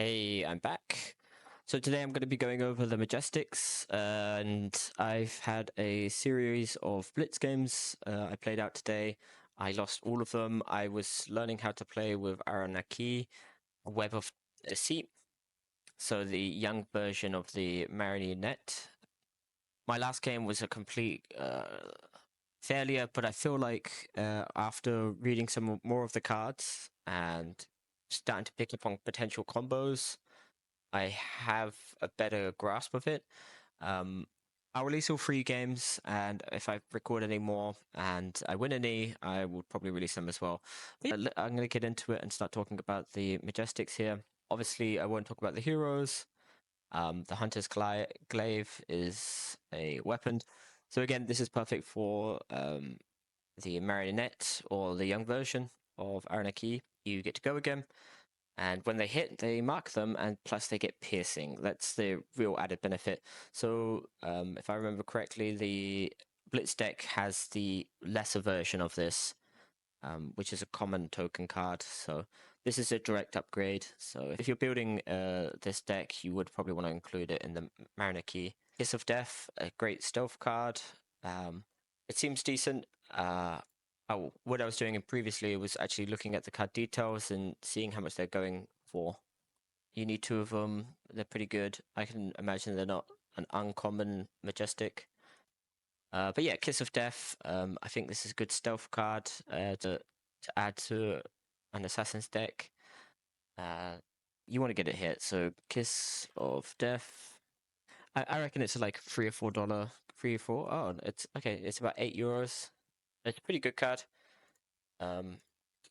Hey, I'm back. So today I'm going to be going over the Majestics, and I've had a series of Blitz games I played out today. I lost all of them. I was learning how to play with Aranaki, Web of Deceit, so the young version of the Marionette. My last game was a complete failure, but I feel like after reading some more of the cards and starting to pick up on potential combos, I have a better grasp of it. I'll release all 3 games, and if I record any more and I win any, I will probably release them as well. But yeah, I'm going to get into it and start talking about the Majestics here. Obviously, I won't talk about the heroes. The Hunter's Glaive is a weapon. So again, this is perfect for the Marionette or the young version of Aranaki. You get to go again. And when they hit, they mark them, and plus they get piercing. That's the real added benefit. So, if I remember correctly, the Blitz deck has the lesser version of this, which is a common token card. So this is a direct upgrade. So if you're building this deck, you would probably want to include it in the Marinaki. Kiss of Death, a great stealth card. It seems decent. What I was doing previously was actually looking at the card details and seeing how much they're going for. You need 2 of them. They're pretty good. I can imagine they're not an uncommon Majestic. But yeah, Kiss of Death. I think this is a good stealth card to add to an assassin's deck. You want to get it hit. So Kiss of Death. I reckon it's like $3 or $4. 3 or 4. Oh, it's okay. It's about €8. It's a pretty good card.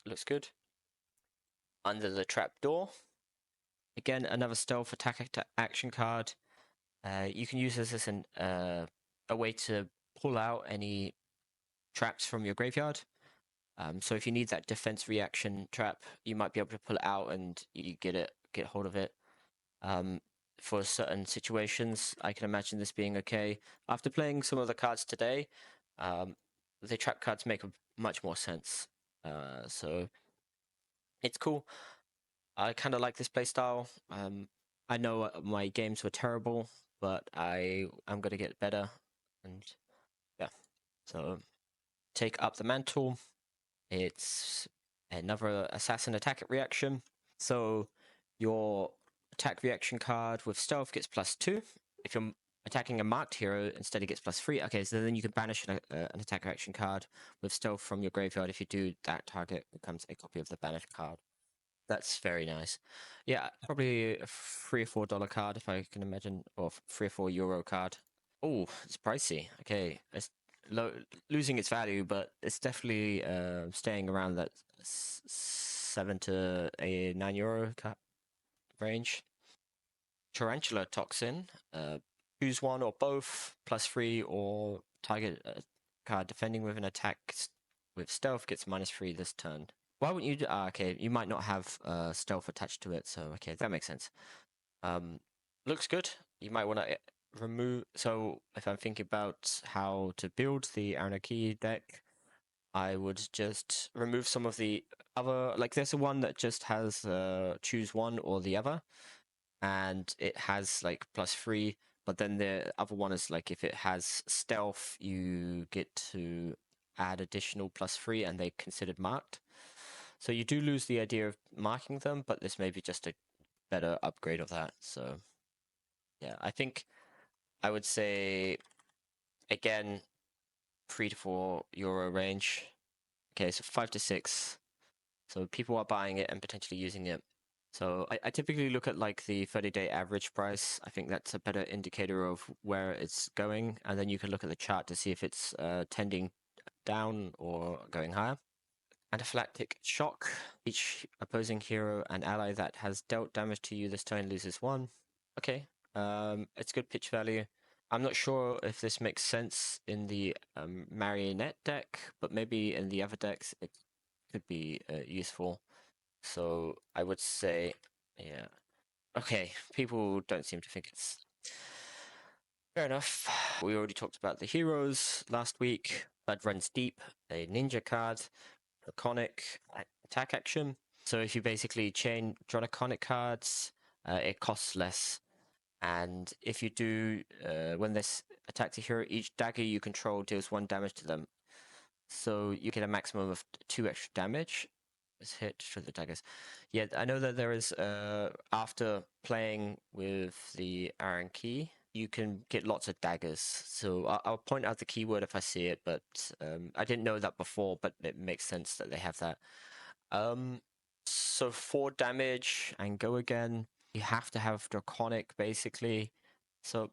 Looks good. Under the Trapdoor. Again, another stealth attack action card. You can use this as a way to pull out any traps from your graveyard. So if you need that defense reaction trap, you might be able to pull it out and you get hold of it. For certain situations, I can imagine this being okay. After playing some of the cards today, the trap cards make much more sense. So it's cool. I kind of like this playstyle. I know my games were terrible, but I'm going to get better. And yeah, so take up the mantle. It's another assassin attack reaction. So your attack reaction card with stealth gets +2. If you're attacking a marked hero, instead it gets +3. Okay, so then you can banish an attack reaction card with stealth from your graveyard. If you do, that target becomes a copy of the banished card. That's very nice. Yeah, probably a $3 or $4 card if I can imagine, or €3 or €4 card. Oh, it's pricey. Okay, it's losing its value, but it's definitely staying around that €7 to €9 range. Tarantula Toxin. Choose one or both, +3, or target card defending with an attack with stealth gets -3 this turn. Why wouldn't you do... okay, you might not have stealth attached to it, so okay, that makes sense. Looks good. You might want to remove... So if I'm thinking about how to build the Aranaki deck, I would just remove some of the other... Like there's a one that just has choose one or the other, and it has like +3, but then the other one is like if it has stealth, you get to add additional +3 and they're considered marked. So you do lose the idea of marking them, but this may be just a better upgrade of that. So yeah, I think I would say, again, €3 to €4 range. Okay, so 5 to 6. So people are buying it and potentially using it. So I typically look at like the 30-day average price. I think that's a better indicator of where it's going. And then you can look at the chart to see if it's tending down or going higher. Anaphylactic Shock. Each opposing hero and ally that has dealt damage to you this turn loses 1. Okay, it's good pitch value. I'm not sure if this makes sense in the Marionette deck, but maybe in the other decks it could be useful. So I would say, yeah. Okay, people don't seem to think it's... Fair enough. We already talked about the heroes last week. Blood Runs Deep, a ninja card, Draconic attack action. So if you basically chain Draconic cards, it costs less. And if you do, when this attacks a hero, each dagger you control deals 1 damage to them. So you get a maximum of 2 extra damage. Let's hit for the daggers. Yeah, I know that there is, after playing with the Iron Key, you can get lots of daggers. So I'll point out the keyword if I see it, but I didn't know that before, but it makes sense that they have that. So 4 damage and go again. You have to have Draconic, basically. So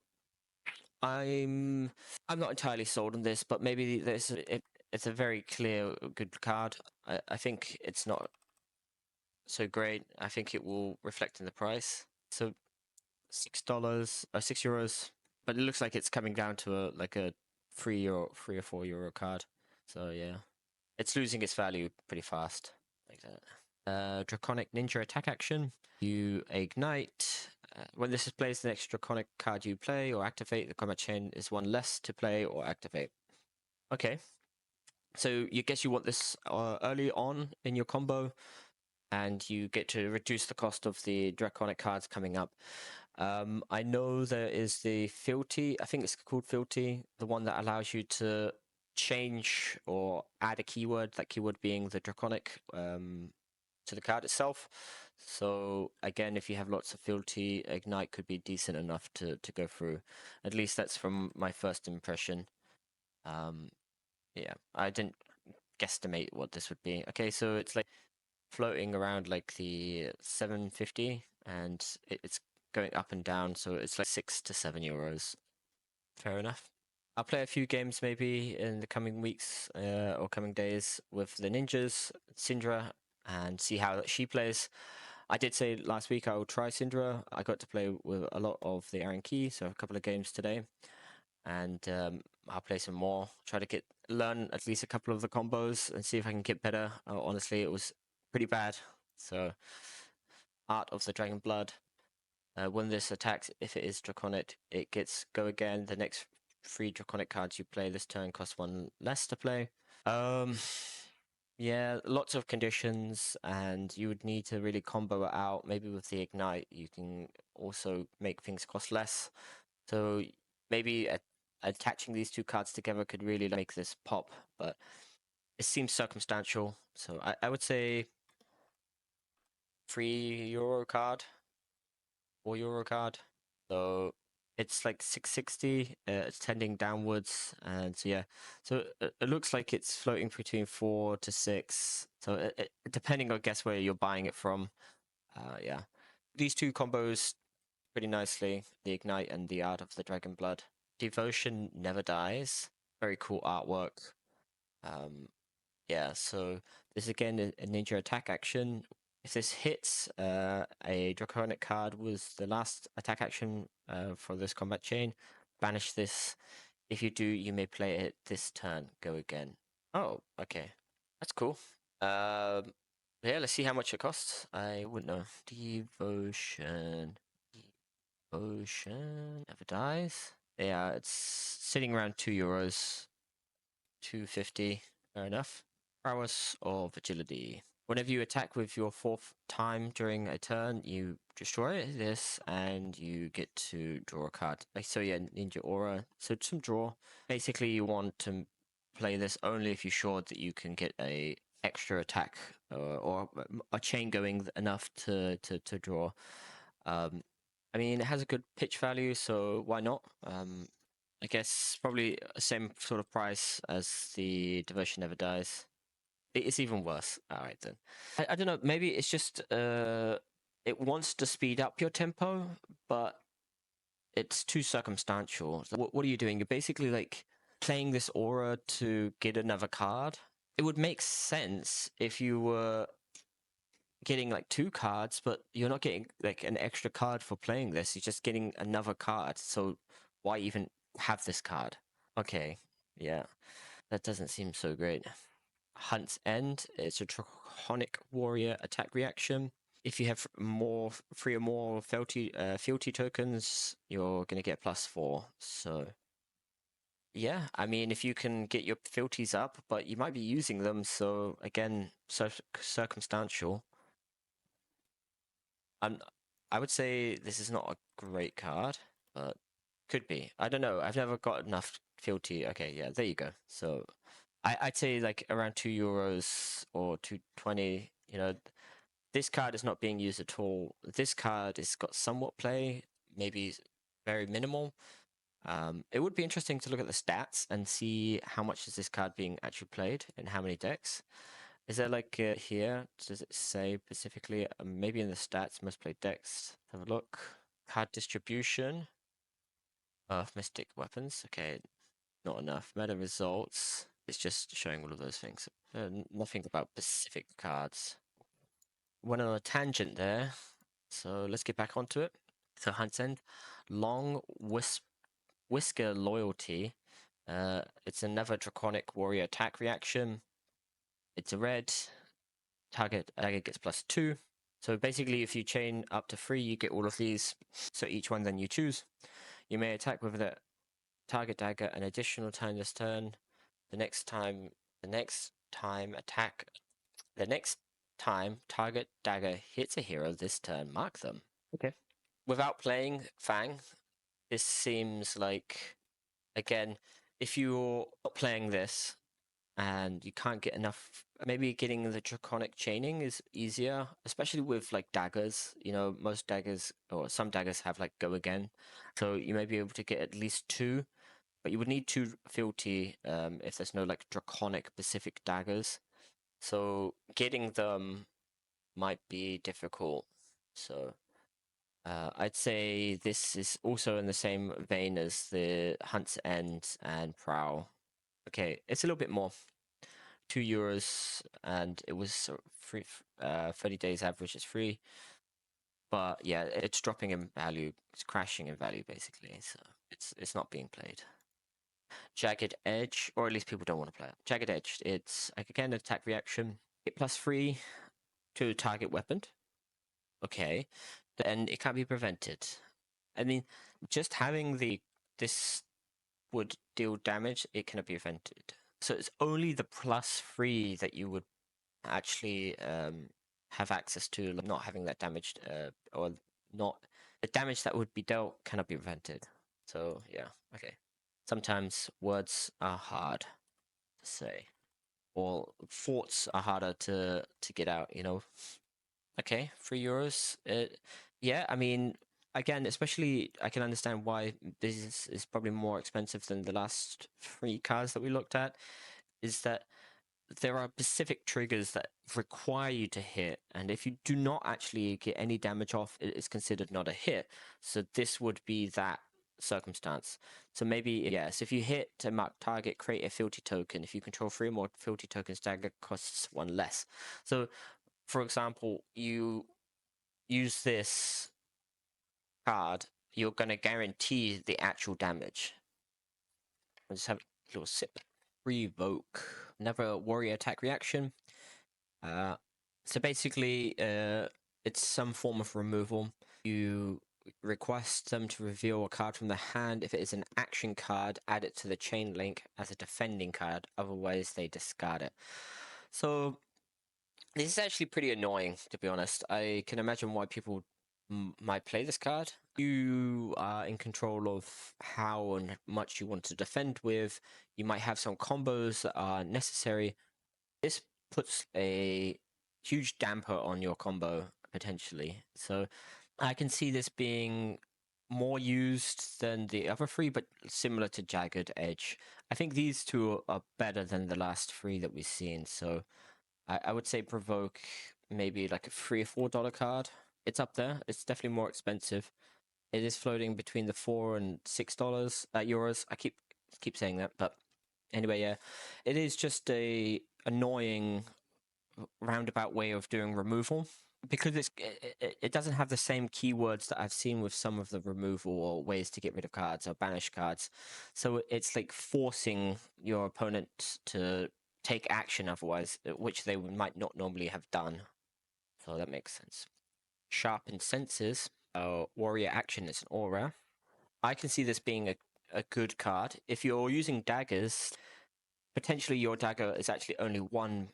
I'm not entirely sold on this, but maybe it's a very clear, good card. I think it's not so great. I think it will reflect in the price. So $6 or €6, but it looks like it's coming down to a €3 or €4 card. So yeah, it's losing its value pretty fast, like that. Draconic Ninja attack action. You ignite. When this is placed, the next Draconic card you play or activate, the combat chain is 1 less to play or activate. Okay. So you guess you want this early on in your combo, and you get to reduce the cost of the Draconic cards coming up. I know there is the Fealty, I think it's called Fealty, the one that allows you to change or add a keyword, that keyword being the Draconic, to the card itself. So again, if you have lots of Fealty, Ignite could be decent enough to go through. At least that's from my first impression. Yeah, I didn't guesstimate what this would be. Okay, so it's like floating around like the 750, and it's going up and down, so it's like €6 to €7. Fair enough. I'll play a few games maybe in the coming weeks or coming days with the ninjas, Syndra, and see how she plays. I did say last week I will try Syndra. I got to play with a lot of the Iron Key, so a couple of games today, and I'll play some more. Try to learn at least a couple of the combos and see if I can get better. Honestly, it was pretty bad. So, Art of the Dragon Blood. When this attacks, if it is Draconic, it gets go again. The next 3 Draconic cards you play this turn cost 1 less to play. Yeah, lots of conditions, and you would need to really combo it out. Maybe with the Ignite, you can also make things cost less. So maybe attaching these 2 cards together could really make this pop, but it seems circumstantial. So I would say €3 card, €4 card. So it's like 660. It's tending downwards, and so yeah. So it looks like it's floating between 4 to 6. So depending, I guess, where you're buying it from. Yeah, these 2 combos pretty nicely: the Ignite and the Art of the Dragon Blood. Devotion Never Dies. Very cool artwork. Yeah, so this is again a ninja attack action. If this hits, a Draconic card was the last attack action for this combat chain. Banish this. If you do, you may play it this turn. Go again. Oh, okay. That's cool. Yeah, let's see how much it costs. I wouldn't know. Devotion. Devotion never dies. Yeah, it's sitting around €2. 250. Fair enough. Prowess or Vigility. Whenever you attack with your 4th time during a turn, you destroy this and you get to draw a card. So yeah, Ninja Aura. So some draw. Basically, you want to play this only if you're sure that you can get a extra attack or a chain going enough to draw. I mean, it has a good pitch value, so why not? I guess probably the same sort of price as the Devotion Never Dies. It's even worse. All right then. I don't know. Maybe it's just it wants to speed up your tempo, but it's too circumstantial. So what are you doing? You're basically like playing this aura to get another card. It would make sense if you were getting like 2 cards, but you're not getting like an extra card for playing this. You're just getting another card. So why even have this card? Okay, yeah, that doesn't seem so great. Hunt's End. It's a Draconic Warrior attack reaction. If you have 3 or more fealty tokens, you're gonna get +4. So yeah, I mean, if you can get your fealties up, but you might be using them. So again, circumstantial. I'm I would say this is not a great card, but could be. I don't know. I've never got enough fealty. Okay, yeah, there you go. So I'd say like around €2 or 2.20. You know, this card is not being used at all. This card has got somewhat play, maybe very minimal. It would be interesting to look at the stats and see how much is this card being actually played in how many decks. Is there like here? Does it say specifically? Maybe in the stats, most played decks. Have a look. Card distribution of mystic weapons. Okay, not enough. Meta results. It's just showing all of those things. Nothing about specific cards. Went on a tangent there, so let's get back onto it. So Hunt's End, long whisker loyalty. It's another draconic warrior attack reaction. It's a red. Target dagger gets +2. So basically, if you chain up to 3, you get all of these. So each one then you choose. You may attack with the target dagger an additional time this turn. The next time target dagger hits a hero this turn, mark them. Okay. Without playing Fang, this seems like, again, if you're not playing this and you can't get enough, maybe getting the draconic chaining is easier, especially with like daggers. You know, most daggers or some daggers have like go again, so you may be able to get at least 2, but you would need 2 fealty if there's no like draconic specific daggers. So getting them might be difficult. So I'd say this is also in the same vein as the Hunt's End and Prowl. Okay, it's a little bit more. €2, and it was free. 30 days average is free, but yeah, it's dropping in value. It's crashing in value basically, so it's not being played. Jagged Edge, or at least people don't want to play it. Jagged Edge, it's like again an attack reaction. It +3 to target weapon. Okay, then it can't be prevented. I mean, just having this would deal damage. It cannot be prevented. So it's only the +3 that you would actually have access to, like not having that damaged or not the damage that would be dealt cannot be prevented. So yeah, okay. Sometimes words are hard to say, or thoughts are harder to get out. You know. Okay, €3. Yeah, I mean, again, especially I can understand why this is probably more expensive than the last 3 cards that we looked at. Is that there are specific triggers that require you to hit, and if you do not actually get any damage off, it is considered not a hit. So this would be that circumstance. So maybe, yes, if you hit a marked target, create a fealty token. If you control 3 more fealty tokens, dagger costs 1 less. So, for example, you use this card, you're going to guarantee the actual damage. I'll just have a little sip. Revoke. Another warrior attack reaction. So basically, it's some form of removal. You request them to reveal a card from the hand. If it is an action card, add it to the chain link as a defending card. Otherwise, they discard it. So this is actually pretty annoying, to be honest. I can imagine why people might play this card. You are in control of how and much you want to defend with. You might have some combos that are necessary. This puts a huge damper on your combo, potentially. So I can see this being more used than the other 3, but similar to Jagged Edge. I think these 2 are better than the last 3 that we've seen. So I would say Provoke maybe like a $3 or $4 card. It's up there. It's definitely more expensive. It is floating between the $4 and $6 euros. I keep saying that, but anyway, yeah, it is just a annoying roundabout way of doing removal because it doesn't have the same keywords that I've seen with some of the removal or ways to get rid of cards or banish cards. So it's like forcing your opponent to take action otherwise, which they might not normally have done. So that makes sense. Sharpened Senses. Warrior action is an aura. I can see this being a good card. If you're using daggers, potentially your dagger is actually only 1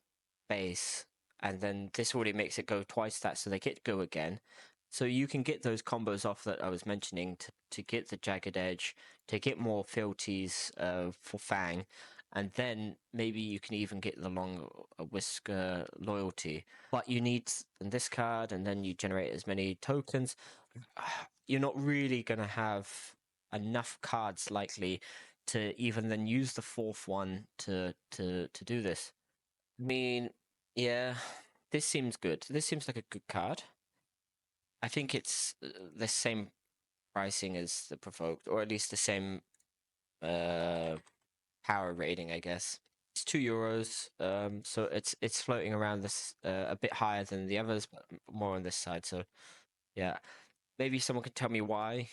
base, and then this already makes it go twice that, so they get go again. So you can get those combos off that I was mentioning to get the Jagged Edge, to get more fealties for Fang, and then maybe you can even get the Long Whisker loyalty. But you need this card, and then you generate as many tokens. You're not really going to have enough cards likely to even then use the fourth one to do this. I mean, yeah, this seems good. This seems like a good card. I think it's the same pricing as the Provoked, or at least the same power rating, I guess. It's €2, so it's floating around this a bit higher than the others, but more on this side. So yeah, maybe someone could tell me why.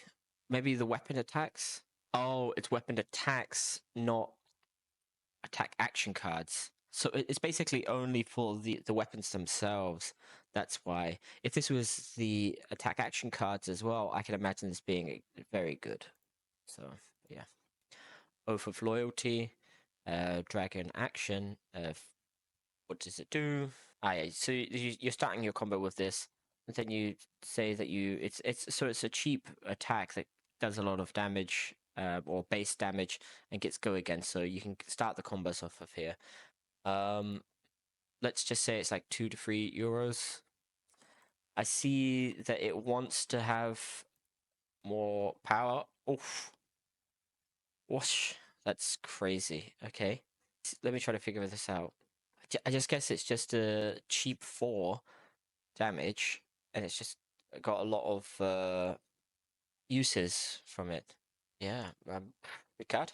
Maybe the weapon attacks. Oh, it's weapon attacks, not attack action cards. So it's basically only for the weapons themselves. That's why. If this was the attack action cards as well, I can imagine this being very good. So yeah, Oath of Loyalty, Dragon Action. What does it do? Yeah, so you're starting your combo with this, and then you say that it's a cheap attack that does a lot of damage, or base damage, and gets go again. So you can start the combos off of here. Let's just say it's like €2 to €3. I see that it wants to have more power. Oof. Whoosh. That's crazy. Okay. Let me try to figure this out. I just guess it's just a cheap 4 damage, and it's just got a lot of uses from it. Yeah. Good card.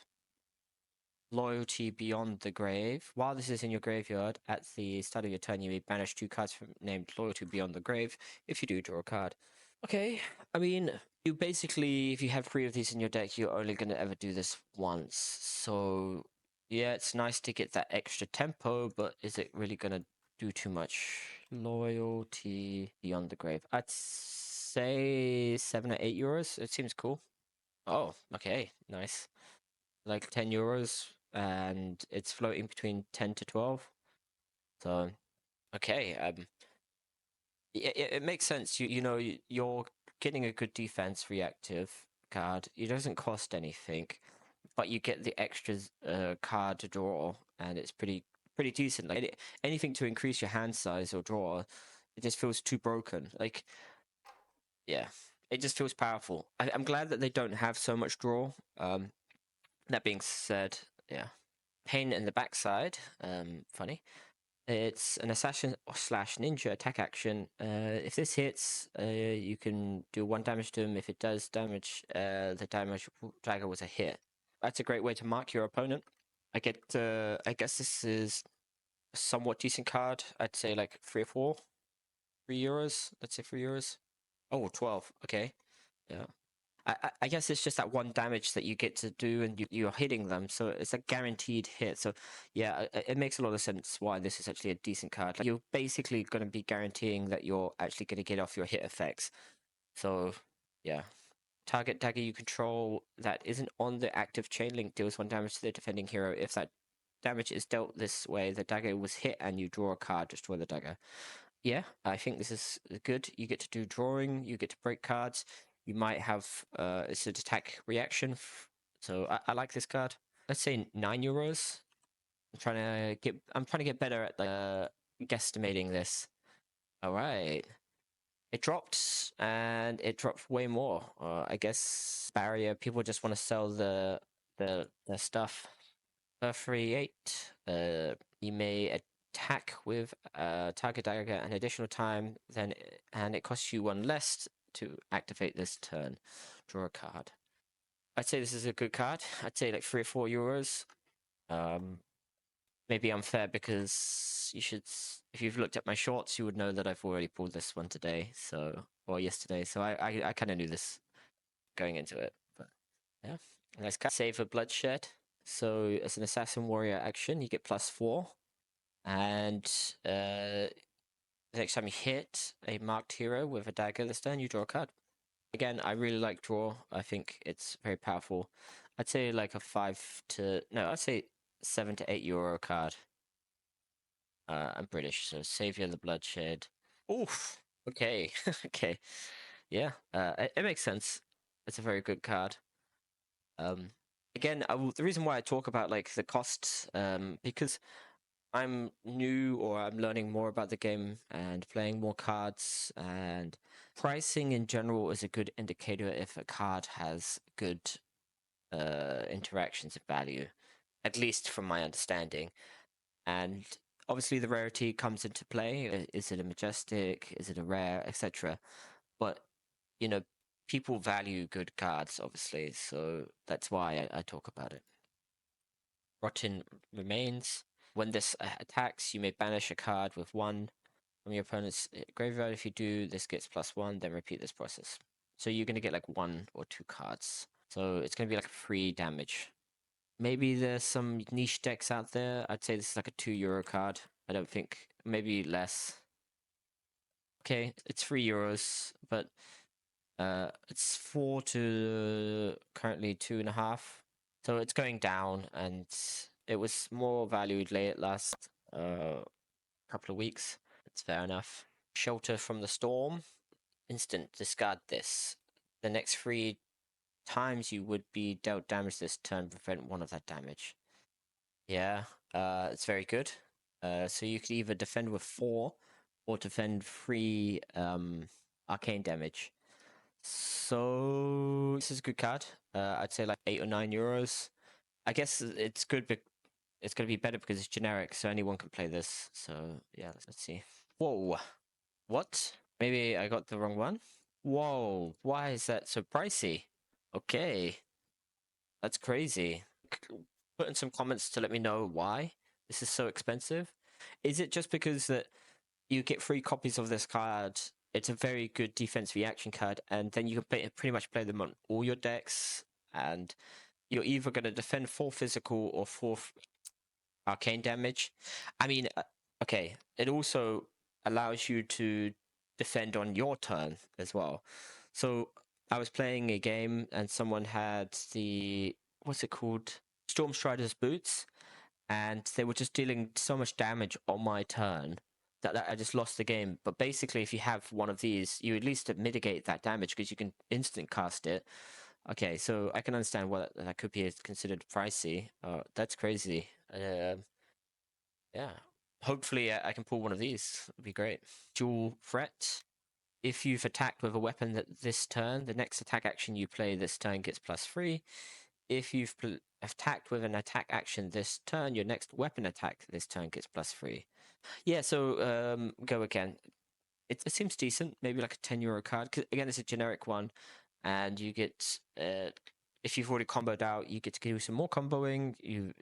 Loyalty Beyond the Grave. While this is in your graveyard, at the start of your turn, you may banish 2 cards from named Loyalty Beyond the Grave. If you do, draw a card. Okay, I mean, you basically, if you have 3 of these in your deck, you're only going to ever do this once. So, yeah, it's nice to get that extra tempo, but is it really going to do too much? Loyalty Beyond the Grave. I'd say €7 or €8. It seems cool. Oh, okay, nice. Like €10, and it's floating between 10 to 12. So, okay, it makes sense. You're getting a good defense reactive card. It doesn't cost anything, but you get the extra card to draw, and it's pretty decent. Like anything to increase your hand size or draw, it just feels too broken. Like, yeah, it just feels powerful. I'm glad that they don't have so much draw. That being said, yeah, pain in the backside. Funny. It's an assassin slash ninja attack action. If this hits, you can do 1 damage to him. If it does damage, the damage dagger was a hit. That's a great way to mark your opponent. I guess this is a somewhat decent card. I'd say like 3 or 4, €3. Let's say €3. Oh, 12. Okay. Yeah. I guess it's just that 1 damage that you get to do, and you're hitting them, so it's a guaranteed hit. So yeah, it makes a lot of sense why this is actually a decent card. Like, you're basically going to be guaranteeing that you're actually going to get off your hit effects. So yeah, target dagger you control that isn't on the active chain link deals 1 damage to the defending hero. If that damage is dealt this way, the dagger was hit and you draw a card, destroy the dagger. Yeah, I think this is good. You get to do drawing, you get to break cards. You might have it's an attack reaction, so I like this card. Let's say €9. I'm trying to get better at guesstimating this. All right, it dropped, and it dropped way more. I guess barrier. People just want to sell the stuff. 3/8. You may attack with target dagger an additional time, and it costs you 1 less to activate this turn. Draw a card. I'd say this is a good card. I'd say like €3 or €4. Maybe unfair because if you've looked at my shorts, you would know that I've already pulled this one today, or yesterday. So I kind of knew this going into it. But yeah, nice card. Save a bloodshed. So as an assassin warrior action, you get +4, and the next time you hit a marked hero with a dagger this turn, you draw a card. Again, I really like draw. I think it's very powerful. I'd say like I'd say €7 to €8 card. I'm British, so Savior the Bloodshed. Oof. Okay, okay. Yeah, it makes sense. It's a very good card. Again, the reason why I talk about like the costs, because I'm new or I'm learning more about the game and playing more cards, and pricing in general is a good indicator if a card has good interactions and value, at least from my understanding. And obviously the rarity comes into play. Is it a majestic? Is it a rare, etc.? But you know, people value good cards, obviously, so that's why I talk about it. Rotten Remains. When this attacks, you may banish a card with 1 from your opponent's graveyard. If you do, this gets +1, then repeat this process. So you're going to get like 1 or 2 cards. So it's going to be like 3 damage. Maybe there's some niche decks out there. I'd say this is like a €2 card. I don't think, maybe less. Okay, it's €3, but it's 4 to currently 2.5. So it's going down, and it was more valued late last couple of weeks. It's fair enough. Shelter from the Storm. Instant discard this. The next 3 times you would be dealt damage this turn, prevent 1 of that damage. Yeah, it's very good. So you could either defend with 4 or defend 3 arcane damage. So this is a good card. I'd say like €8 or €9. I guess it's good, but it's going to be better because it's generic, so anyone can play this. So yeah, let's see. Whoa, what? Maybe I got the wrong one. Whoa, why is that so pricey? Okay, that's crazy. Put in some comments to let me know why this is so expensive. Is it just because that you get 3 copies of this card? It's a very good defense reaction card, and then you can pretty much play them on all your decks, and you're either going to defend 4 physical or 4 arcane damage. I mean, okay, it also allows you to defend on your turn as well. So I was playing a game and someone had the, what's it called? Stormstrider's Boots, and they were just dealing so much damage on my turn that I just lost the game. But basically, if you have one of these, you at least mitigate that damage because you can instant cast it. Okay, so I can understand why that could be considered pricey. That's crazy. Yeah. Hopefully, I can pull one of these. It'd be great. Dual threat. If you've attacked with a weapon this turn, the next attack action you play this turn gets +3. If you've attacked with an attack action this turn, your next weapon attack this turn gets +3. Yeah, so go again. It seems decent. Maybe like a €10 card. Cause again, it's a generic one, and you get if you've already comboed out, you get to do some more comboing.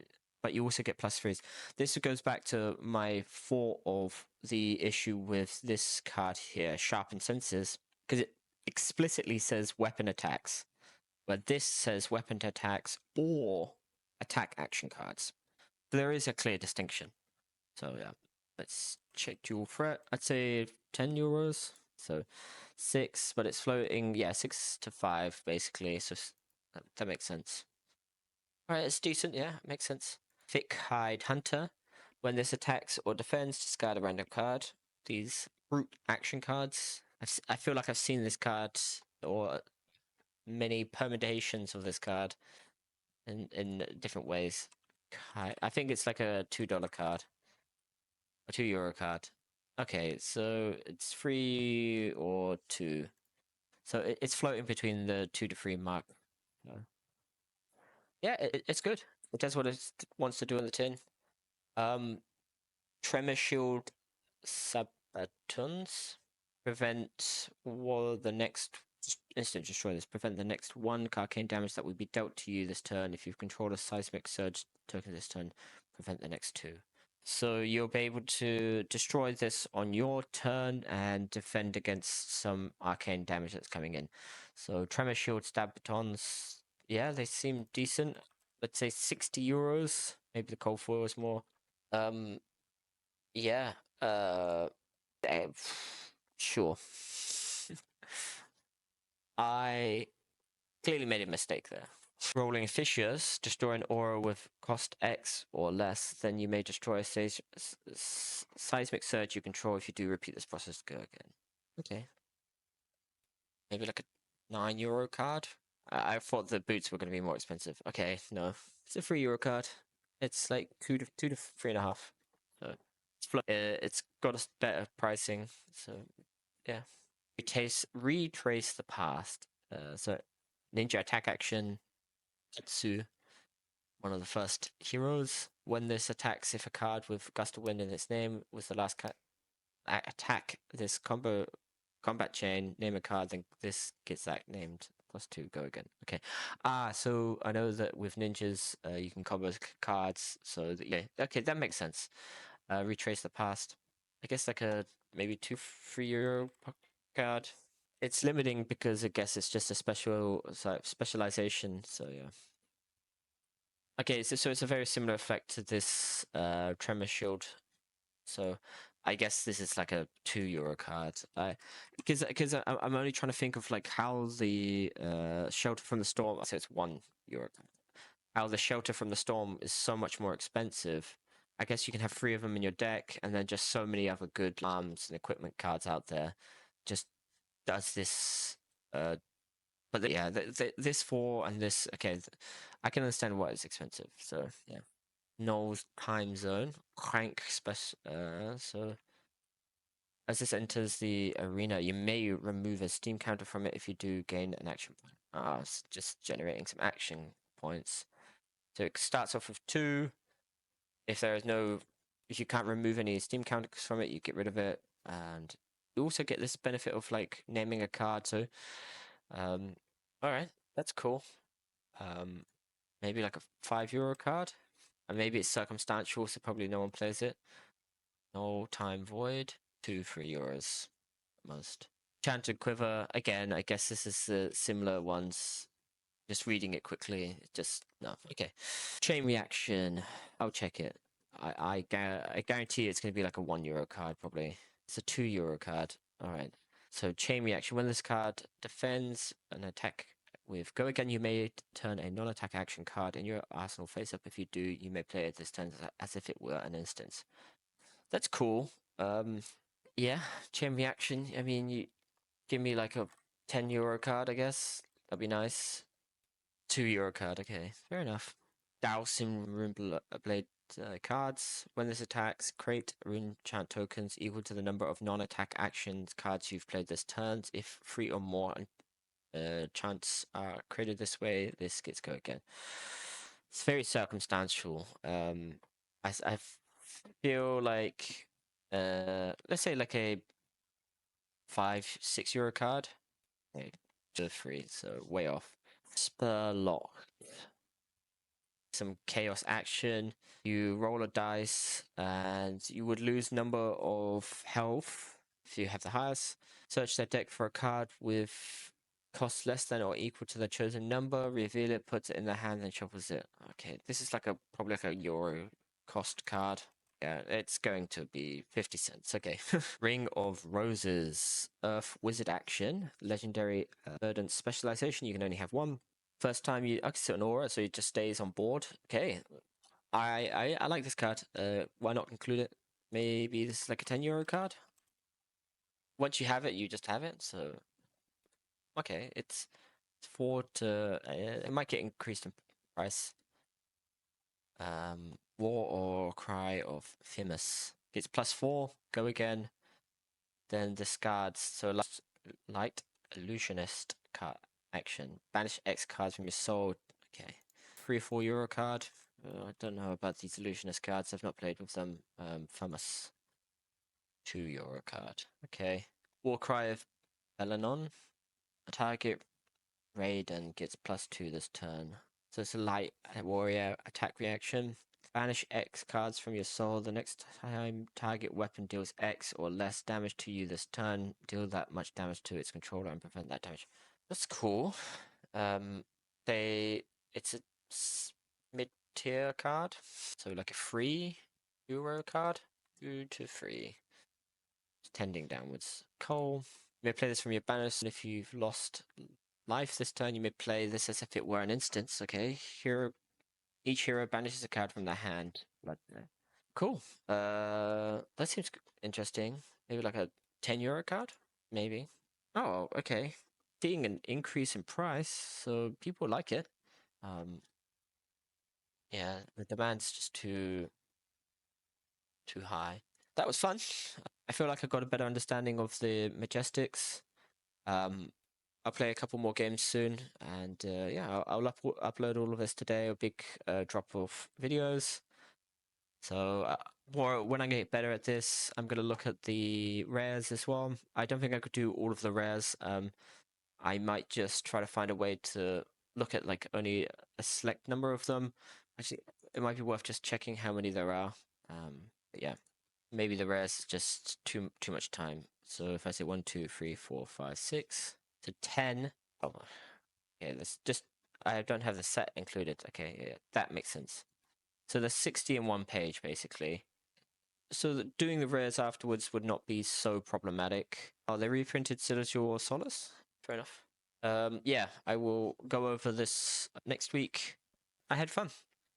But you also get +3s. This goes back to my thought of the issue with this card here, Sharpened Senses, because it explicitly says weapon attacks, but this says weapon attacks or attack action cards. There is a clear distinction. So yeah, let's check dual threat. I'd say €10. So 6, but it's floating. Yeah, 6 to 5 basically. So that makes sense. All right, it's decent. Yeah, it makes sense. Thick Hide Hunter. When this attacks or defends, discard a random card. These brute action cards. I feel like I've seen this card or many permutations of this card in different ways. I think it's like a $2 card. A €2 card. Okay, so it's 3 or 2. So it's floating between the 2 to 3 mark. Yeah, it's good. It does what it wants to do in the tin. Tremor Shield Sabatons. Prevent the next instant destroy this. Prevent the next 1 arcane damage that would be dealt to you this turn. If you've controlled a seismic surge token this turn, prevent the next 2. So you'll be able to destroy this on your turn and defend against some arcane damage that's coming in. So Tremor Shield Stab Batons, yeah, they seem decent. Let's say €60. Maybe the cold foil is more. Yeah. Sure. I clearly made a mistake there. Rolling Fissures, destroy an aura with cost X or less, then you may destroy a seismic surge you control. If you do, repeat this process, go again. Okay. maybe like a €9 card. I thought the boots were going to be more expensive. Okay, no, it's a €3 card. It's like two to 3.5. So it's got a better pricing. So yeah, retrace the past. So ninja attack action. Tetsu, one of the first heroes. When this attacks, if a card with gust of wind in its name was the last attack this combat chain, name a card, then this gets that named. +2, go again. Okay. So I know that with ninjas, you can combo cards. So that, yeah, okay, that makes sense. Retrace the past. I guess like a maybe €2-3 card. It's limiting because I guess it's just a specialization. So yeah. Okay, so it's a very similar effect to this Tremor Shield. So I guess this is like a €2 card. Because I'm only trying to think of like how the Shelter from the Storm. So it's €1 card. How the Shelter from the Storm is so much more expensive. I guess you can have 3 of them in your deck, and then just so many other good arms and equipment cards out there. Just does this. But yeah, this 4 and this. Okay, I can understand why it's expensive. So yeah. Null's time zone. Crank special. So as this enters the arena, you may remove a steam counter from it if you do gain an action point. It's just generating some action points. So it starts off with 2. If you can't remove any steam counters from it, you get rid of it, and you also get this benefit of like naming a card. So, all right, that's cool. Maybe like a €5 card. And maybe it's circumstantial, so probably no one plays it. No time void. 2-3 euros most. Chanted Quiver, again, I guess this is the similar ones. Just reading it quickly, just no. Okay. Chain Reaction, I'll check it. I guarantee it's going to be like a €1 card, probably. It's a €2 card. All right. So Chain Reaction, when this card defends an attack with Go Again, you may turn a non-attack action card in your arsenal face up. If you do, you may play it this turn as if it were an instance. That's cool. Yeah, Chain Reaction. I mean, you give me like a €10 card, I guess. That'd be nice. €2 card, okay, fair enough. Dowsing Rune Blade cards. When this attacks, create rune chant tokens equal to the number of non-attack actions cards you've played this turn. If 3 or more chants are created this way, this gets Go Again. It's very circumstantial. I feel like let's say like a €5-6 card. Okay, just 3, so way off. Spurlock. Some chaos action. You roll a dice, and you would lose number of health if you have the highest. Search their deck for a card with cost less than or equal to the chosen number. Reveal it, puts it in their hand, and shuffles it. Okay, this is like probably like a euro cost card. Yeah, it's going to be 50 cents. Okay. Ring of Roses. Earth Wizard action. Legendary Verdant specialization. You can only have 1. First time you exit an aura, so it just stays on board. Okay. I like this card. Why not include it? Maybe this is like a €10 card. Once you have it, you just have it. So okay, it's 4 to. It might get increased in price. War or Cry of Themis. It's +4. Go again. Then discards. So light illusionist card action. Banish X cards from your soul. Okay. €3-4 card. I don't know about these illusionist cards. I've not played with them. Famous. €2 card. Okay. Warcry of Belanon. A target Raiden gets +2 this turn. So it's a light warrior attack reaction. Banish X cards from your soul. The next time target weapon deals X or less damage to you this turn, deal that much damage to its controller and prevent that damage. That's cool. It's a mid-tier card, so like a €3 card. 2 to 3. Tending downwards. Cole. You may play this from your banners, and if you've lost life this turn, you may play this as if it were an instance. Okay, each hero banishes a card from their hand. Cool. That seems interesting. Maybe like a €10 card? Maybe. Oh, okay. seeing an increase in price, so people like it. Yeah, the demand's just too high. That was fun. I feel like I got a better understanding of the Majestics. I'll play a couple more games soon, and yeah, I'll upload all of this today. A big drop of videos. So more when I get better at this, I'm gonna look at the rares as well. I don't think I could do all of the rares. I might just try to find a way to look at like only a select number of them. Actually, it might be worth just checking how many there are. But yeah, maybe the rares is just too much time. So if I say 1, 2, 3, 4, 5, 6 to 10. Oh, okay. Let's just. I don't have the set included. Okay, yeah, that makes sense. So there's 60 in one page basically. So doing the rares afterwards would not be so problematic. Oh, they reprinted Silitio or Solace? Fair enough. Yeah, I will go over this next week. I had fun.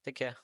Take care.